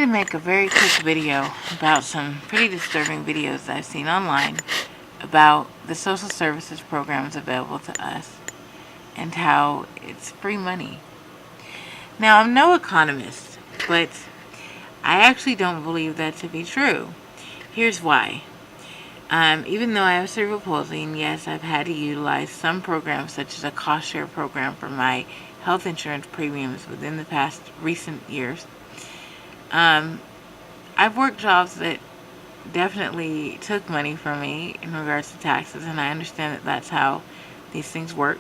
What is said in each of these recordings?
make a very quick video about some pretty disturbing videos that I've seen online about the social services programs available to us and how it's free money. Now, I'm no economist, but I actually don't believe that to be true. Here's why. Even though I have cerebral palsy, and yes, I've had to utilize some programs such as a cost share program for my health insurance premiums within the past recent years. I've worked jobs that definitely took money from me in regards to taxes, and I understand that that's how these things work.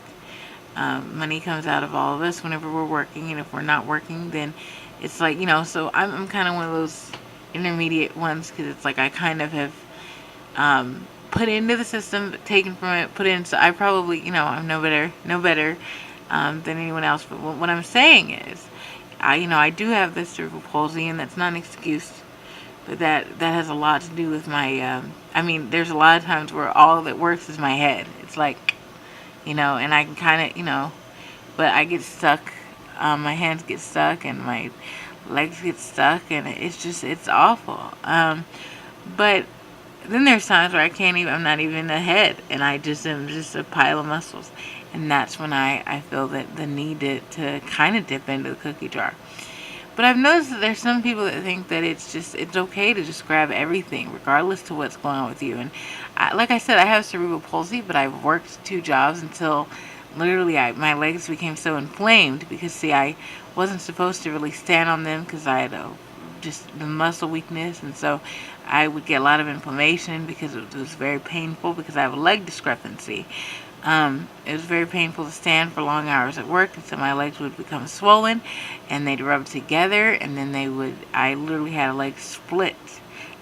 Money comes out of all of us whenever we're working, and if we're not working, then it's like, so I'm kind of one of those intermediate ones, because it's like I kind of have put into the system, but taken from it, put in, so I probably, I'm no better than anyone else. But what I'm saying is, I do have this cerebral palsy, and that's not an excuse, but that has a lot to do with my, there's a lot of times where all that works is my head. It's like, and I can kind of, but I get stuck, my hands get stuck, and my legs get stuck, and it's awful. But then there's times where I'm not even a head, and I just am just a pile of muscles. And that's when I feel that the need to kind of dip into the cookie jar. But I've noticed that there's some people that think that it's okay to just grab everything, regardless to what's going on with you. And like I said, I have cerebral palsy, but I've worked 2 jobs until literally my legs became so inflamed because, see, I wasn't supposed to really stand on them because I had just the muscle weakness, and so I would get a lot of inflammation because it was very painful because I have a leg discrepancy. It was very painful to stand for long hours at work, and so my legs would become swollen, and they'd rub together, and then I literally had a leg split.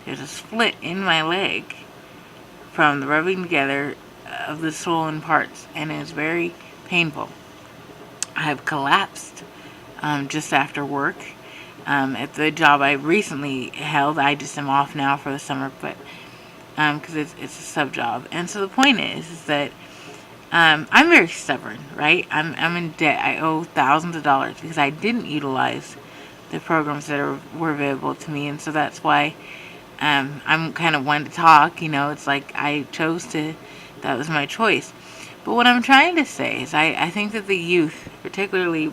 There's a split in my leg from the rubbing together of the swollen parts, and it was very painful. I have collapsed just after work. At the job I recently held, I just am off now for the summer, but because it's a sub job. And so the point is that I'm very stubborn, right? I'm in debt. I owe thousands of dollars because I didn't utilize the programs that were available to me, and so that's why I'm kind of one to talk. It's like that was my choice. But what I'm trying to say is I think that the youth, particularly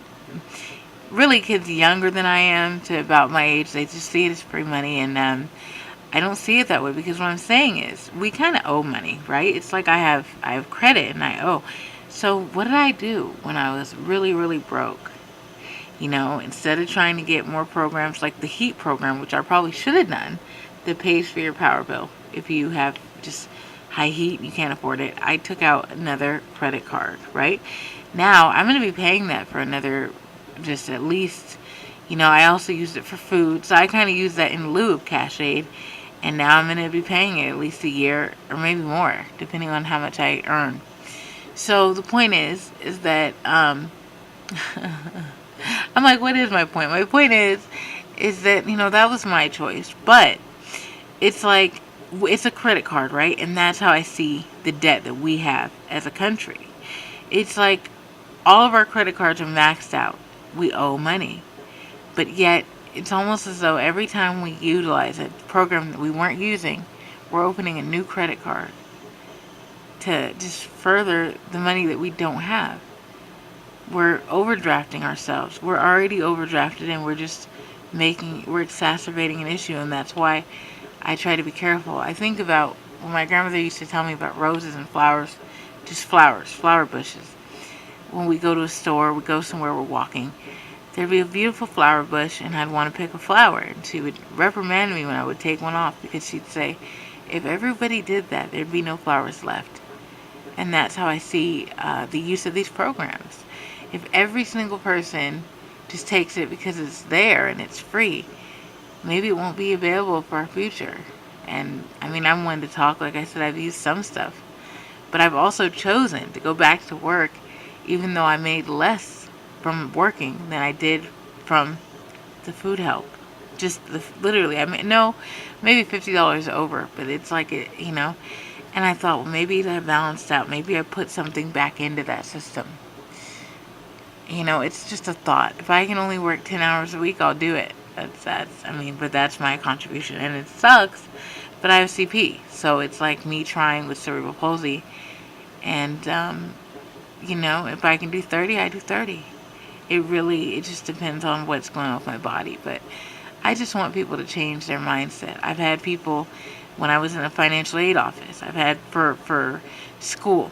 really kids younger than I am to about my age, they just see it as free money, and I don't see it that way, because what I'm saying is we kind of owe money, right? It's like I have credit and I owe. So what did I do when I was really, really broke? Instead of trying to get more programs like the heat program, which I probably should have done, that pays for your power bill if you have just high heat and you can't afford it, I took out another credit card, right? Now I'm going to be paying that for another, just at least, I also used it for food, so I kind of used that in lieu of cash aid. And now I'm going to be paying it at least a year or maybe more, depending on how much I earn. So the point is that, I'm like, what is my point? My point is that, that was my choice. But it's like, it's a credit card, right? And that's how I see the debt that we have as a country. It's like all of our credit cards are maxed out. We owe money. But yet, it's almost as though every time we utilize a program that we weren't using, we're opening a new credit card to just further the money that we don't have. We're overdrafting ourselves. We're already overdrafted, and we're exacerbating an issue, and that's why I try to be careful. I think about when my grandmother used to tell me about roses and flowers, just flower bushes. When we go to a store, we go somewhere, we're walking, there'd be a beautiful flower bush, and I'd want to pick a flower, and she would reprimand me when I would take one off, because she'd say, if everybody did that, there'd be no flowers left. And that's how I see the use of these programs. If every single person just takes it because it's there and it's free, maybe it won't be available for our future. And I'm one to talk. Like I said, I've used some stuff, but I've also chosen to go back to work, even though I made less from working than I did from the food help. Just literally, maybe $50 over, but it's like and I thought, well, maybe that balanced out. Maybe I put something back into that system. It's just a thought. If I can only work 10 hours a week, I'll do it. I mean, but that's my contribution, and it sucks. But I have CP, so it's like me trying with cerebral palsy, and if I can do 30, I do 30. It just depends on what's going on with my body, but I just want people to change their mindset. I've had people when I was in a financial aid office. I've had for school.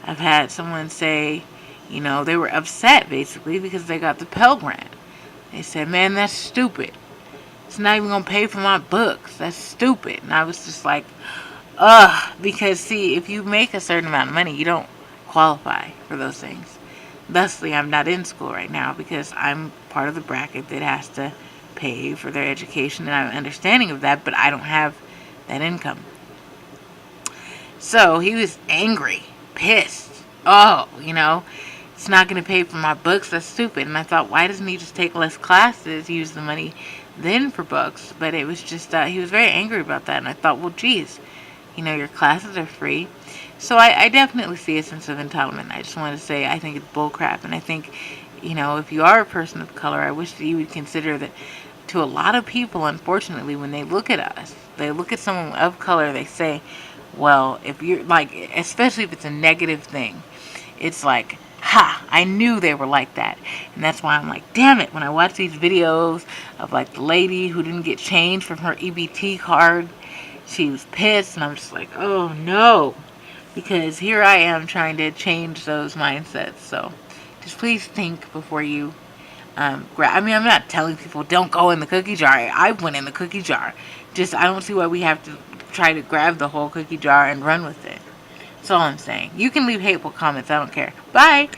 I've had someone say, they were upset basically because they got the Pell Grant. They said, "Man, that's stupid. It's not even gonna pay for my books. That's stupid." And I was just like, ugh, because see, if you make a certain amount of money, you don't qualify for those things. Thusly, I'm not in school right now because I'm part of the bracket that has to pay for their education, and I'm understanding of that, but I don't have that income. So he was angry, pissed. Oh, it's not going to pay for my books. That's stupid. And I thought, why doesn't he just take less classes, use the money then for books? But it was just, he was very angry about that. And I thought, well, geez, your classes are free. So I definitely see a sense of entitlement. I just want to say I think it's bullcrap. And I think, if you are a person of color, I wish that you would consider that to a lot of people, unfortunately, when they look at us, they look at someone of color, they say, well, if you're like, especially if it's a negative thing, it's like, ha, I knew they were like that. And that's why I'm like, damn it, when I watch these videos of like the lady who didn't get change from her EBT card, she was pissed, and I'm just like, oh no, because here I am trying to change those mindsets. So just please think before you I mean, I'm not telling people don't go in the cookie jar. I went in the cookie jar. Just, I don't see why we have to try to grab the whole cookie jar and run with it. That's all I'm saying. You can leave hateful comments. I don't care. Bye.